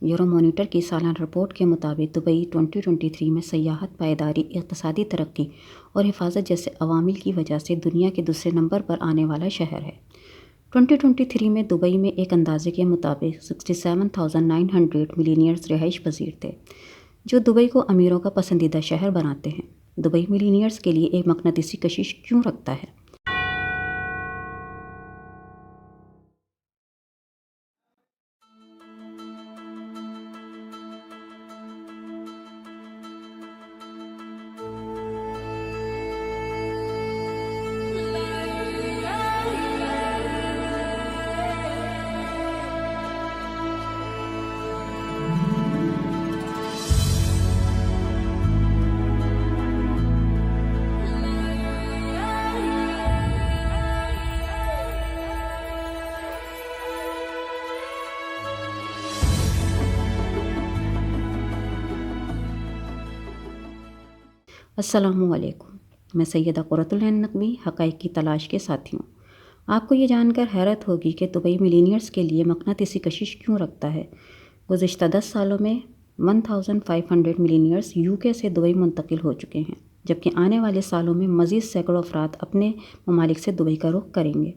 Euro monitor کی سالانہ report کے مطابق دبئی 2023 میں سیاحت، پائیداری، اقتصادی ترقی اور حفاظت جیسے عوامل کی وجہ سے دنیا کے دوسرے نمبر پر آنے والا شہر ہے۔ 2023 میں دبئی میں ایک اندازے کے مطابق 67,900 ملینئرز رہائش پذیر تھے، جو دبئی کو امیروں کا پسندیدہ شہر بناتے ہیں۔ دبئی ملینئرز کے لیے ایک مقناطیسی کشش کیوں رکھتا ہے؟ السلام علیکم، میں سیدہ قرۃ العین نقوی حقائق کی تلاش کے ساتھی ہوں۔ آپ کو یہ جان کر حیرت ہوگی کہ دبئی ملینئرز کے لیے مقناطیسی کشش کیوں رکھتا ہے۔ گزشتہ 10 سالوں میں 1500 ملینئرز UK سے دبئی منتقل ہو چکے ہیں، جبکہ آنے والے سالوں میں مزید سینکڑوں افراد اپنے ممالک سے دبئی کا رخ کریں گے۔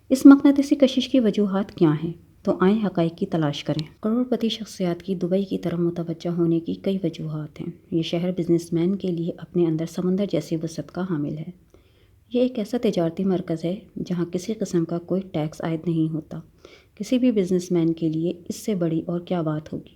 اس مقناطیسی کشش کی وجوہات کیا ہیں؟ تو آئیں حقائق کی تلاش کریں۔ کروڑ پتی شخصیات کی دبئی کی طرف متوجہ ہونے کی کئی وجوہات ہیں۔ یہ شہر بزنس مین کے لیے اپنے اندر سمندر جیسی وسعت کا حامل ہے۔ یہ ایک ایسا تجارتی مرکز ہے جہاں کسی قسم کا کوئی ٹیکس عائد نہیں ہوتا۔ کسی بھی بزنس مین کے لیے اس سے بڑی اور کیا بات ہوگی،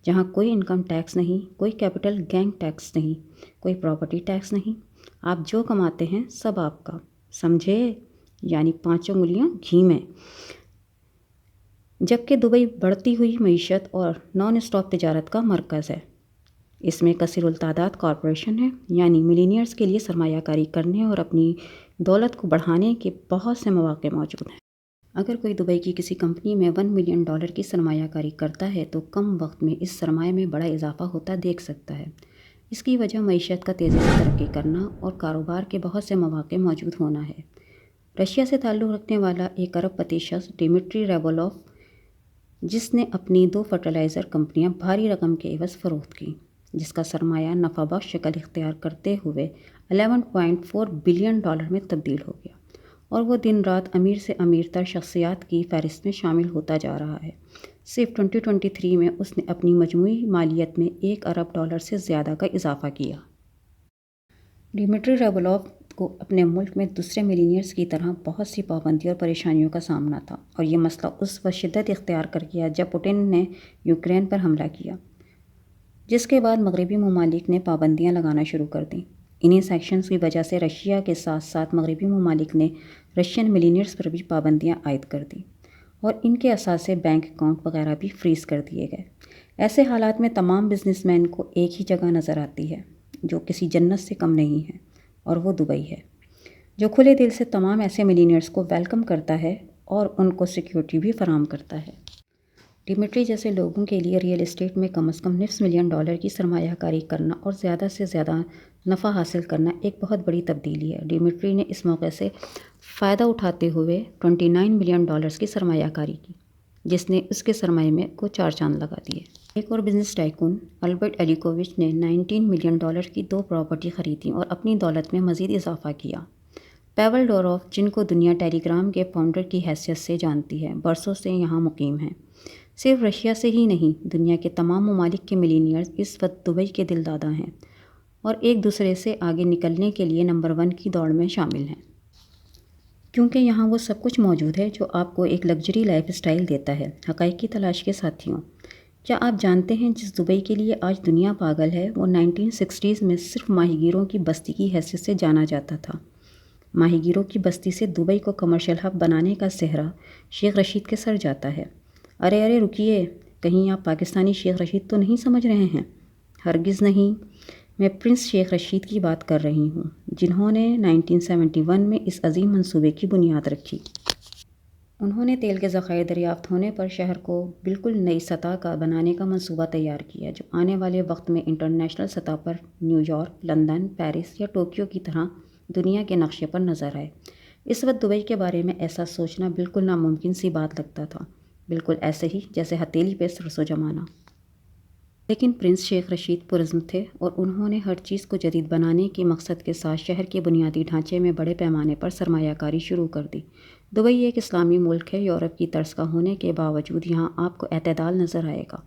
جہاں کوئی انکم ٹیکس نہیں، کوئی کیپٹل گینگ ٹیکس نہیں، کوئی پراپرٹی ٹیکس نہیں۔ آپ جو کماتے ہیں سب آپ کا، سمجھے؟ یعنی 5 انگلیاں گھی میں۔ جبکہ دبئی بڑھتی ہوئی معیشت اور نان اسٹاپ تجارت کا مرکز ہے۔ اس میں کثیر التعداد کارپوریشن ہے، یعنی ملینئرز کے لیے سرمایہ کاری کرنے اور اپنی دولت کو بڑھانے کے بہت سے مواقع موجود ہیں۔ اگر کوئی دبئی کی کسی کمپنی میں $1 ملین کی سرمایہ کاری کرتا ہے تو کم وقت میں اس سرمایہ میں بڑا اضافہ ہوتا دیکھ سکتا ہے۔ اس کی وجہ معیشت کا تیزی سے ترقی کرنا اور کاروبار کے بہت سے مواقع موجود ہونا ہے۔ رشیا سے تعلق رکھنے والا ایک ارب پتی شخص ڈیمٹری ریبولوف، جس نے اپنی 2 فرٹیلائزر کمپنیاں بھاری رقم کے عوض فروخت کیں، جس کا سرمایہ نفع بخش شکل اختیار کرتے ہوئے $11.4 بلین میں تبدیل ہو گیا، اور وہ دن رات امیر سے امیر تر شخصیات کی فہرست میں شامل ہوتا جا رہا ہے۔ صرف 2023 میں اس نے اپنی مجموعی مالیت میں $1 ارب سے زیادہ کا اضافہ کیا۔ ڈیمٹری ریبولوف کو اپنے ملک میں دوسرے ملینئرز کی طرح بہت سی پابندیوں اور پریشانیوں کا سامنا تھا، اور یہ مسئلہ اس وقت شدت اختیار کر گیا جب پوٹن نے یوکرین پر حملہ کیا، جس کے بعد مغربی ممالک نے پابندیاں لگانا شروع کر دیں۔ انہی سینکشنز کی وجہ سے رشیا کے ساتھ ساتھ مغربی ممالک نے رشین ملینئرز پر بھی پابندیاں عائد کر دیں، اور ان کے اثاثے، بینک اکاؤنٹ وغیرہ بھی فریز کر دیے گئے۔ ایسے حالات میں تمام بزنس مین کو ایک ہی جگہ نظر آتی ہے جو کسی جنت سے کم نہیں ہے، اور وہ دبئی ہے، جو کھلے دل سے تمام ایسے ملینئرز کو ویلکم کرتا ہے اور ان کو سیکیورٹی بھی فراہم کرتا ہے۔ ڈیمٹری جیسے لوگوں کے لیے ریئل اسٹیٹ میں کم از کم $9 ملین کی سرمایہ کاری کرنا اور زیادہ سے زیادہ نفع حاصل کرنا ایک بہت بڑی تبدیلی ہے۔ ڈیمٹری نے اس موقع سے فائدہ اٹھاتے ہوئے $29 ملین کی سرمایہ کاری کی، جس نے اس کے سرمایہ میں کو 4 چاند لگا دیے۔ ایک اور بزنس ٹائکون البرٹ ایلیکووچ نے $19 ملین کی 2 پراپرٹی خریدیں اور اپنی دولت میں مزید اضافہ کیا۔ پیول ڈوروف، جن کو دنیا ٹیلی گرام کے فاؤنڈر کی حیثیت سے جانتی ہے، برسوں سے یہاں مقیم ہیں۔ صرف رشیا سے ہی نہیں، دنیا کے تمام ممالک کے ملینئرز اس وقت دبئی کے دل دادا ہیں اور ایک دوسرے سے آگے نکلنے کے لیے نمبر 1 کی دوڑ میں شامل ہیں، کیونکہ یہاں وہ سب کچھ موجود ہے جو آپ کو ایک لگژری لائف اسٹائل دیتا ہے۔ حقائق کی تلاش کے ساتھیوں، کیا آپ جانتے ہیں جس دبئی کے لیے آج دنیا پاگل ہے، وہ 1960s میں صرف ماہی گیروں کی بستی کی حیثیت سے جانا جاتا تھا۔ ماہی گیروں کی بستی سے دبئی کو کمرشل ہب بنانے کا سہرا شیخ رشید کے سر جاتا ہے۔ ارے رکیے، کہیں آپ پاکستانی شیخ رشید تو نہیں سمجھ رہے ہیں؟ ہرگز نہیں، میں پرنس شیخ رشید کی بات کر رہی ہوں، جنہوں نے 1971 میں اس عظیم منصوبے کی بنیاد رکھی۔ انہوں نے تیل کے ذخائر دریافت ہونے پر شہر کو بالکل نئی سطح کا بنانے کا منصوبہ تیار کیا، جو آنے والے وقت میں انٹرنیشنل سطح پر نیو یارک، لندن، پیرس یا ٹوکیو کی طرح دنیا کے نقشے پر نظر آئے۔ اس وقت دبئی کے بارے میں ایسا سوچنا بالکل ناممکن سی بات لگتا تھا، بالکل ایسے ہی جیسے ہتھیلی پہ سرسوں جمانا۔ لیکن پرنس شیخ رشید پرعزم تھے اور انہوں نے ہر چیز کو جدید بنانے کے مقصد کے ساتھ شہر کے بنیادی ڈھانچے میں بڑے پیمانے پر سرمایہ کاری شروع کر دی۔ دبئی ایک اسلامی ملک ہے، یورپ کی طرز کا ہونے کے باوجود یہاں آپ کو اعتدال نظر آئے گا۔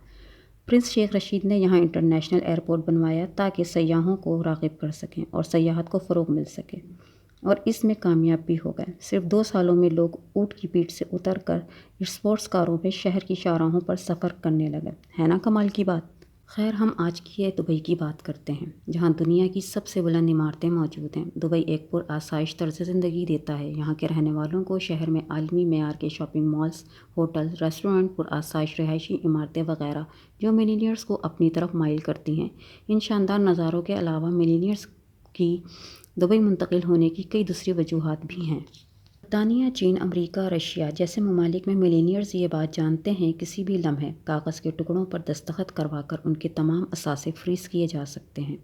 پرنس شیخ رشید نے یہاں انٹرنیشنل ایئرپورٹ بنوایا تاکہ سیاحوں کو راغب کر سکیں اور سیاحت کو فروغ مل سکے، اور اس میں کامیاب بھی ہو گئے۔ صرف 2 سالوں میں لوگ اونٹ کی پیٹھ سے اتر کر اسپورٹس کاروں میں شہر کی شاہراہوں پر سفر کرنے لگے۔ ہے نا کمال کی بات؟ خیر، ہم آج کی دبئی کی بات کرتے ہیں، جہاں دنیا کی سب سے بلند عمارتیں موجود ہیں۔ دبئی ایک پرآسائش طرز زندگی دیتا ہے۔ یہاں کے رہنے والوں کو شہر میں عالمی معیار کے شاپنگ مالز، ہوٹل، ریسٹورنٹ، پرآسائش رہائشی عمارتیں وغیرہ جو ملینئرز کو اپنی طرف مائل کرتی ہیں۔ ان شاندار نظاروں کے علاوہ ملینئرز کی دبئی منتقل ہونے کی کئی دوسری وجوہات بھی ہیں۔ برطانیہ، چین، امریکہ، رشیا جیسے ممالک میں ملینئرز یہ بات جانتے ہیں کسی بھی لمحے کاغذ کے ٹکڑوں پر دستخط کروا کر ان کے تمام اثاثے فریز کیے جا سکتے ہیں۔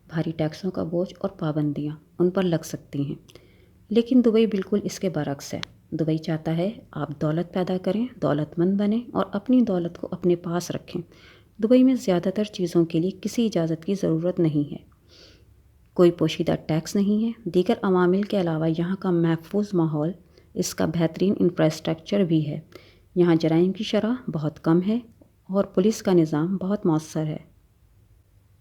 بھاری ٹیکسوں کا بوجھ اور پابندیاں ان پر لگ سکتی ہیں، لیکن دبئی بالکل اس کے برعکس ہے۔ دبئی چاہتا ہے آپ دولت پیدا کریں، دولت مند بنیں اور اپنی دولت کو اپنے پاس رکھیں۔ دبئی میں زیادہ تر چیزوں کے لیے کسی اجازت کی ضرورت نہیں ہے، کوئی پوشیدہ ٹیکس نہیں ہے۔ دیگر عوامل کے علاوہ یہاں کا محفوظ ماحول، اس کا بہترین انفراسٹرکچر بھی ہے۔ یہاں جرائم کی شرح بہت کم ہے اور پولیس کا نظام بہت مؤثر ہے۔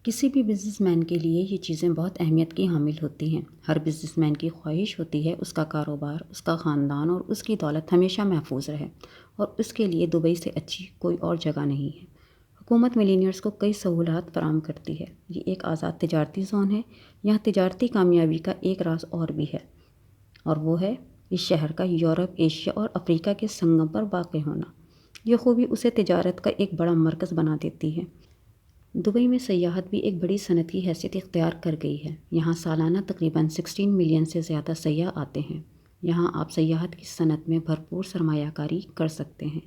کسی بھی بزنس مین کے لیے یہ چیزیں بہت اہمیت کی حامل ہوتی ہیں۔ ہر بزنس مین کی خواہش ہوتی ہے اس کا کاروبار، اس کا خاندان اور اس کی دولت ہمیشہ محفوظ رہے، اور اس کے لیے دبئی سے اچھی کوئی اور جگہ نہیں ہے۔ حکومت ملینئرز کو کئی سہولات فراہم کرتی ہے۔ یہ ایک آزاد تجارتی زون ہے۔ یہاں تجارتی کامیابی کا ایک راز اور بھی ہے، اور وہ ہے اس شہر کا یورپ، ایشیا اور افریقہ کے سنگم پر واقع ہونا۔ یہ خوبی اسے تجارت کا ایک بڑا مرکز بنا دیتی ہے۔ دبئی میں سیاحت بھی ایک بڑی صنعت کی حیثیت اختیار کر گئی ہے۔ یہاں سالانہ تقریباً 16 ملین سے زیادہ سیاح آتے ہیں۔ یہاں آپ سیاحت کی صنعت میں بھرپور سرمایہ کاری کر سکتے ہیں۔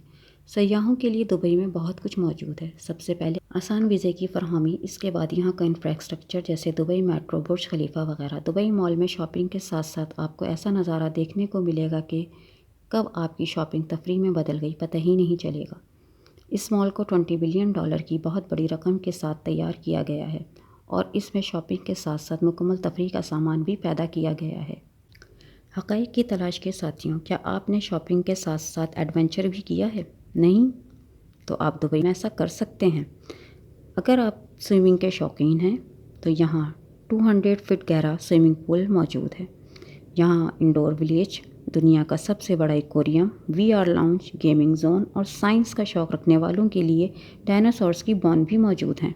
سیاحوں کے لیے دبئی میں بہت کچھ موجود ہے۔ سب سے پہلے آسان ویزے کی فراہمی، اس کے بعد یہاں کا انفراسٹرکچر جیسے دبئی میٹرو، برج خلیفہ وغیرہ۔ دبئی مال میں شاپنگ کے ساتھ ساتھ آپ کو ایسا نظارہ دیکھنے کو ملے گا کہ کب آپ کی شاپنگ تفریح میں بدل گئی پتہ ہی نہیں چلے گا۔ اس مال کو $20 بلین کی بہت بڑی رقم کے ساتھ تیار کیا گیا ہے، اور اس میں شاپنگ کے ساتھ ساتھ مکمل تفریح کا سامان بھی پیدا کیا گیا ہے۔ حقائق کی تلاش کے ساتھیوں، کیا آپ نے شاپنگ کے ساتھ ساتھ ایڈونچر بھی کیا ہے؟ نہیں؟ تو آپ دبئی میں ایسا کر سکتے ہیں۔ اگر آپ سوئمنگ کے شوقین ہیں تو یہاں 200 فٹ گہرا سوئمنگ پول موجود ہے۔ یہاں انڈور ولیج، دنیا کا سب سے بڑا aquarium, VR lounge, gaming zone اور سائنس کا شوق رکھنے والوں کے لیے ڈائناسورز کی بون بھی موجود ہیں۔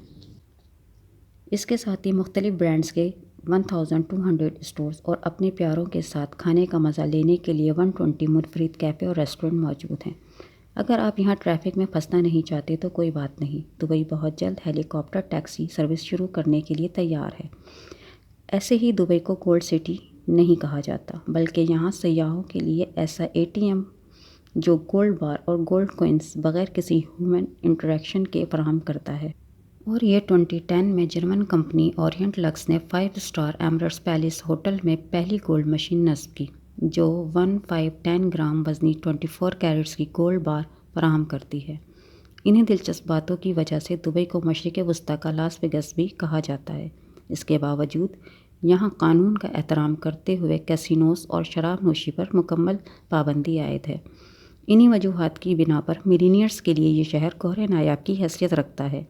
اس کے ساتھ ہی مختلف برانڈز کے 1200 اسٹورز اور اپنے پیاروں کے ساتھ کھانے کا مزہ لینے کے لیے 120 منفرد کیفے اور ریسٹورنٹ موجود ہیں۔ اگر آپ یہاں ٹریفک میں پھنسنا نہیں چاہتے تو کوئی بات نہیں، دبئی بہت جلد ہیلی کاپٹر ٹیکسی سروس شروع کرنے کے لیے تیار ہے۔ ایسے ہی دبئی کو گولڈ سٹی نہیں کہا جاتا، بلکہ یہاں سیاحوں کے لیے ایسا ATM جو گولڈ بار اور گولڈ کوئنز بغیر کسی ہیومن انٹریکشن کے فراہم کرتا ہے۔ اور یہ 2010 میں جرمن کمپنی اورینٹ لکس نے 5 اسٹار ایمریٹس پیلس ہوٹل میں پہلی گولڈ مشین نصب کی، جو 1510 گرام وزنی 24 کیرٹس کی گولڈ بار فراہم کرتی ہے۔ انہیں دلچسپ باتوں کی وجہ سے دبئی کو مشرق وسطیٰ کا لاس ویگس بھی کہا جاتا ہے۔ اس کے باوجود یہاں قانون کا احترام کرتے ہوئے کیسینوز اور شراب نوشی پر مکمل پابندی عائد ہے۔ انہی وجوہات کی بنا پر ملینئرز کے لیے یہ شہر گوہر نایاب کی حیثیت رکھتا ہے۔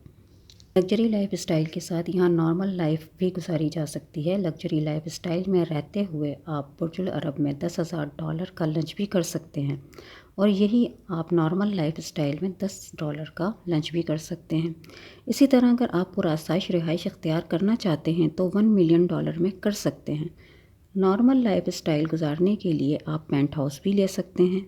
لگژری لائف اسٹائل کے ساتھ یہاں نارمل لائف بھی گزاری جا سکتی ہے۔ لگژری لائف اسٹائل میں رہتے ہوئے آپ برج العرب میں $10,000 کا لنچ بھی کر سکتے ہیں، اور یہی آپ نارمل لائف اسٹائل میں $10 کا لنچ بھی کر سکتے ہیں۔ اسی طرح اگر آپ پرآسائش رہائش اختیار کرنا چاہتے ہیں تو $1 ملین میں کر سکتے ہیں۔ نارمل لائف اسٹائل گزارنے کے لیے آپ پینٹ ہاؤس بھی لے سکتے ہیں۔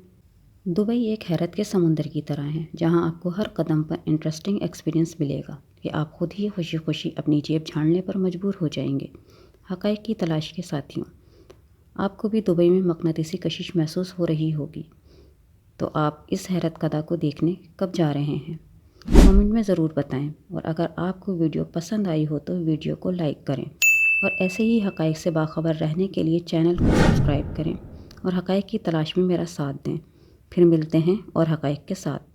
دبئی ایک حیرت کے سمندر کی طرح ہے، جہاں آپ کو ہر قدم پر انٹرسٹنگ ایکسپیرینس ملے گا کہ آپ خود ہی خوشی خوشی اپنی جیب جھاڑنے پر مجبور ہو جائیں گے۔ حقائق کی تلاش کے ساتھیوں، آپ کو بھی دبئی میں مقناطیسی کشش محسوس ہو رہی ہوگی، تو آپ اس حیرت کدہ کو دیکھنے کب جا رہے ہیں؟ کمنٹ میں ضرور بتائیں، اور اگر آپ کو ویڈیو پسند آئی ہو تو ویڈیو کو لائک کریں، اور ایسے ہی حقائق سے باخبر رہنے کے لیے چینل کو سبسکرائب کریں، اور حقائق کی تلاش میں میرا ساتھ دیں۔ پھر ملتے ہیں اور حقائق کے ساتھ۔